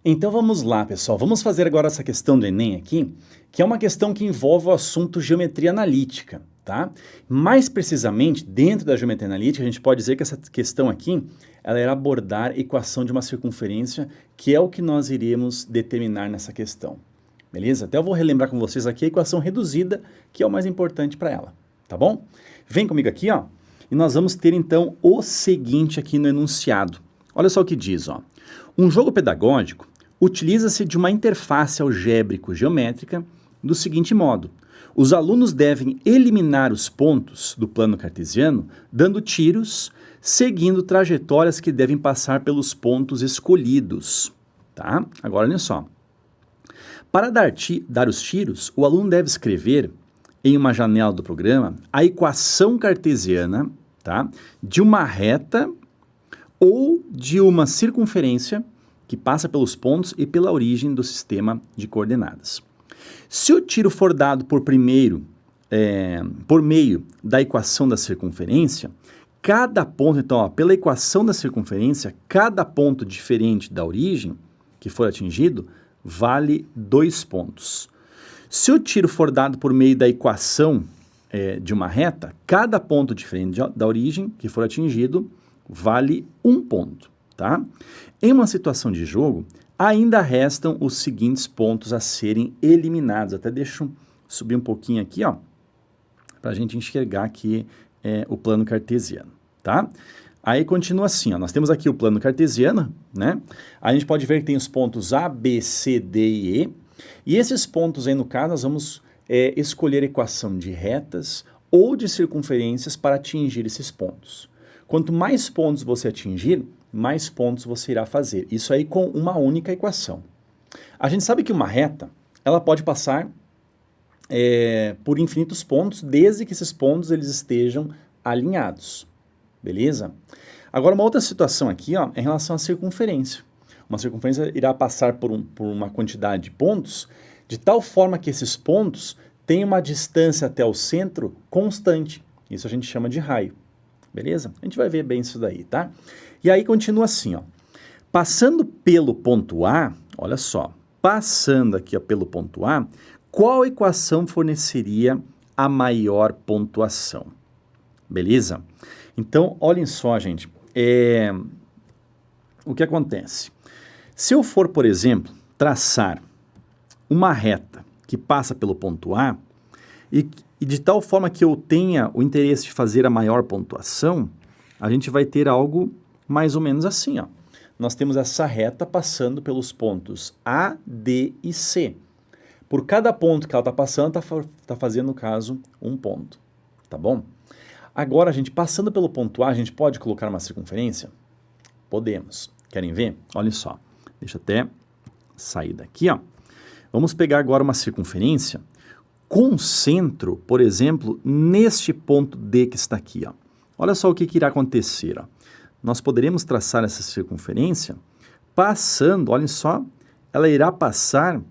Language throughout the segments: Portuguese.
Então vamos lá, pessoal. Vamos fazer agora essa questão do Enem aqui, que é uma questão que envolve o assunto geometria analítica, tá? Mais precisamente, dentro da geometria analítica, a gente pode dizer que essa questão aqui, ela irá abordar a equação de uma circunferência, que é o que nós iremos determinar nessa questão. Beleza? Até eu vou relembrar com vocês aqui a equação reduzida, que é o mais importante para ela, tá bom? Vem comigo aqui, ó, e nós vamos ter então o seguinte aqui no enunciado. Olha só o que diz, ó. Um jogo pedagógico utiliza-se de uma interface algébrico-geométrica do seguinte modo: os alunos devem eliminar os pontos do plano cartesiano dando tiros, seguindo trajetórias que devem passar pelos pontos escolhidos. Tá? Agora, olha só. Para dar os tiros, o aluno deve escrever em uma janela do programa a equação cartesiana, tá, de uma reta ou de uma circunferência que passa pelos pontos e pela origem do sistema de coordenadas. Se o tiro for dado por meio da equação da circunferência, cada ponto, então, ó, pela equação da circunferência, cada ponto diferente da origem que for atingido vale 2 pontos. Se o tiro for dado por meio da equação de uma reta, cada ponto diferente da origem que for atingido vale 1 ponto, tá? Em uma situação de jogo, ainda restam os seguintes pontos a serem eliminados. Até deixa eu subir um pouquinho aqui, ó, para a gente enxergar aqui o plano cartesiano, tá? Aí continua assim, ó, nós temos aqui o plano cartesiano, né? A gente pode ver que tem os pontos A, B, C, D e E. E esses pontos aí, no caso, nós vamos escolher a equação de retas ou de circunferências para atingir esses pontos. Quanto mais pontos você atingir, mais pontos você irá fazer. Isso aí com uma única equação. A gente sabe que uma reta, ela pode passar por infinitos pontos, desde que esses pontos eles estejam alinhados. Beleza? Agora, uma outra situação aqui, ó, é em relação à circunferência. Uma circunferência irá passar por uma quantidade de pontos, de tal forma que esses pontos têm uma distância até o centro constante. Isso a gente chama de raio. Beleza? A gente vai ver bem isso daí, tá? E aí continua assim, ó. Passando pelo ponto A, olha só, passando aqui ó, pelo ponto A, qual equação forneceria a maior pontuação? Beleza? Então, olhem só, gente, o que acontece? Se eu for, por exemplo, traçar uma reta que passa pelo ponto A e de tal forma que eu tenha o interesse de fazer a maior pontuação, a gente vai ter algo mais ou menos assim, ó. Nós temos essa reta passando pelos pontos A, D e C. Por cada ponto que ela está passando, está fazendo, no caso, 1 ponto. Tá bom? Agora, a gente passando pelo ponto A, a gente pode colocar uma circunferência? Podemos. Querem ver? Olha só. Deixa eu até sair daqui, ó. Vamos pegar agora uma circunferência com centro, por exemplo, neste ponto D que está aqui, ó. Olha só o que irá acontecer, ó. Nós poderemos traçar essa circunferência passando, olhem só, ela irá passar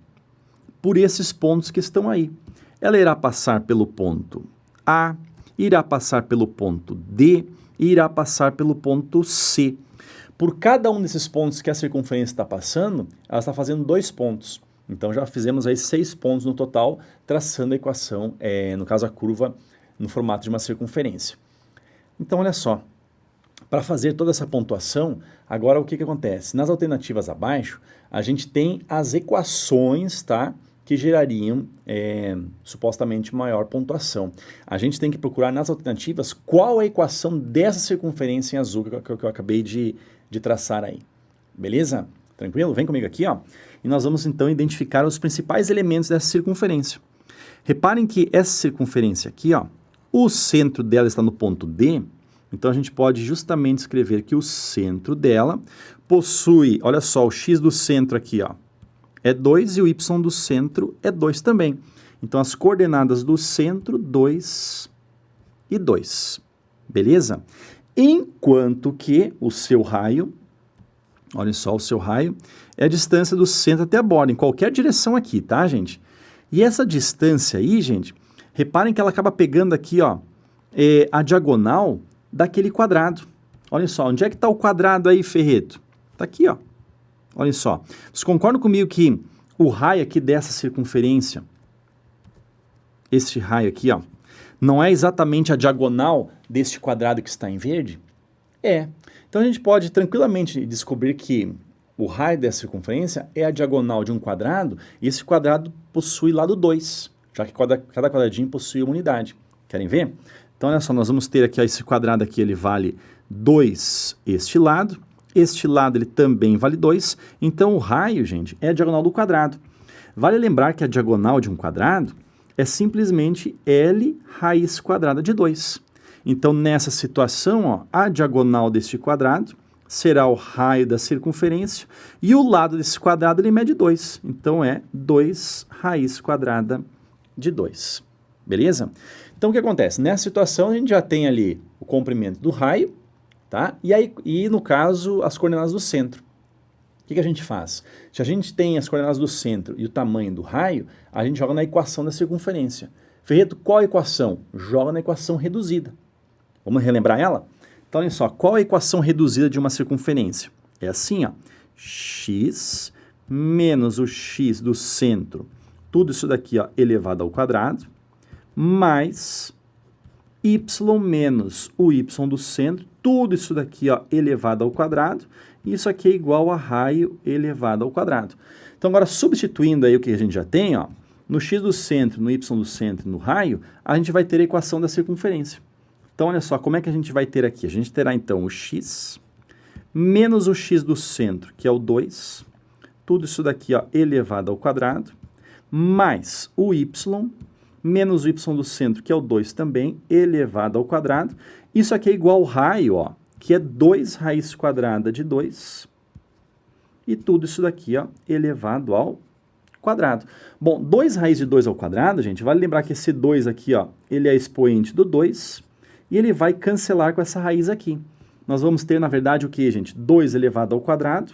por esses pontos que estão aí. Ela irá passar pelo ponto A, irá passar pelo ponto D e irá passar pelo ponto C. Por cada um desses pontos que a circunferência está passando, ela está fazendo 2 pontos. Então, já fizemos aí 6 pontos no total, traçando a equação, no caso a curva, no formato de uma circunferência. Então, olha só, para fazer toda essa pontuação, agora o que acontece? Nas alternativas abaixo, a gente tem as equações, tá? Que gerariam supostamente maior pontuação. A gente tem que procurar nas alternativas qual a equação dessa circunferência em azul que eu acabei de traçar aí. Beleza? Tranquilo? Vem comigo aqui, ó. E nós vamos então identificar os principais elementos dessa circunferência. Reparem que essa circunferência aqui, ó, o centro dela está no ponto D, então a gente pode justamente escrever que o centro dela possui, olha só, o x do centro aqui, ó, é 2 e o y do centro é 2 também. Então, as coordenadas do centro, 2 e 2. Beleza? Enquanto que o seu raio, olha só, o seu raio é a distância do centro até a borda, em qualquer direção aqui, tá, gente? E essa distância aí, gente, reparem que ela acaba pegando aqui, ó, a diagonal daquele quadrado. Olha só, onde é que está o quadrado aí, Ferreto? Está aqui, ó. Olha só, vocês concordam comigo que o raio aqui dessa circunferência, esse raio aqui, ó, não é exatamente a diagonal deste quadrado que está em verde? É. Então a gente pode tranquilamente descobrir que o raio dessa circunferência é a diagonal de um quadrado e esse quadrado possui lado 2, já que cada quadradinho possui uma unidade. Querem ver? Então olha só, nós vamos ter aqui ó, esse quadrado aqui, ele vale 2 este lado ele também vale 2, então o raio, gente, é a diagonal do quadrado. Vale lembrar que a diagonal de um quadrado é simplesmente L raiz quadrada de 2. Então, nessa situação, ó, a diagonal deste quadrado será o raio da circunferência e o lado desse quadrado ele mede 2. Então, é 2 raiz quadrada de 2. Beleza? Então, o que acontece? Nessa situação, a gente já tem ali o comprimento do raio, tá? E no caso, as coordenadas do centro. O que a gente faz? Se a gente tem as coordenadas do centro e o tamanho do raio, a gente joga na equação da circunferência. Ferreto, qual a equação? Joga na equação reduzida. Vamos relembrar ela? Então, olha só, qual a equação reduzida de uma circunferência? É assim, ó, x menos o x do centro, tudo isso daqui, ó, elevado ao quadrado, mais y menos o y do centro, tudo isso daqui, ó, elevado ao quadrado, e isso aqui é igual a raio elevado ao quadrado. Então, agora, substituindo aí o que a gente já tem, ó, no x do centro, no y do centro e no raio, a gente vai ter a equação da circunferência. Então, olha só, como é que a gente vai ter aqui? A gente terá, então, o x menos o x do centro, que é o 2, tudo isso daqui, ó, elevado ao quadrado, mais o y menos o y do centro, que é o 2 também, elevado ao quadrado. Isso aqui é igual ao raio, ó, que é 2 raiz quadrada de 2, e tudo isso daqui, ó, elevado ao quadrado. Bom, 2 raiz de 2 ao quadrado, gente, vale lembrar que esse 2 aqui, ó, ele é expoente do 2, e ele vai cancelar com essa raiz aqui. Nós vamos ter, na verdade, o que, gente? 2 elevado ao quadrado,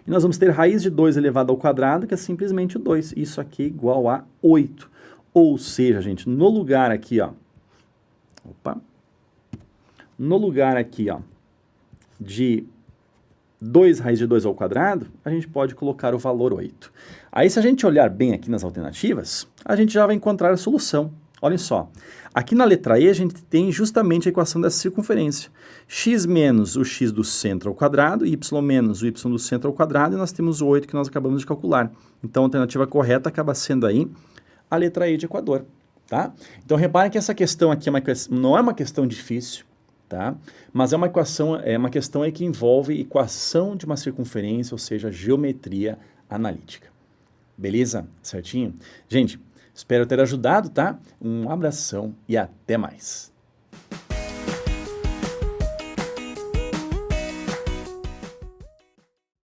e nós vamos ter raiz de 2 elevado ao quadrado, que é simplesmente o 2. Isso aqui é igual a 8. Ou seja, gente, no lugar aqui, ó, no lugar aqui, ó, de 2 raiz de 2 ao quadrado, a gente pode colocar o valor 8. Aí, se a gente olhar bem aqui nas alternativas, a gente já vai encontrar a solução. Olhem só, aqui na letra E a gente tem justamente a equação dessa circunferência. X menos o x do centro ao quadrado, y menos o y do centro ao quadrado, e nós temos o 8 que nós acabamos de calcular. Então, a alternativa correta acaba sendo aí a letra E de Equador, tá? Então, reparem que essa questão aqui não é uma questão difícil, tá? Mas é uma questão aí que envolve equação de uma circunferência, ou seja, geometria analítica. Beleza? Certinho? Gente, espero ter ajudado, tá? Um abração e até mais.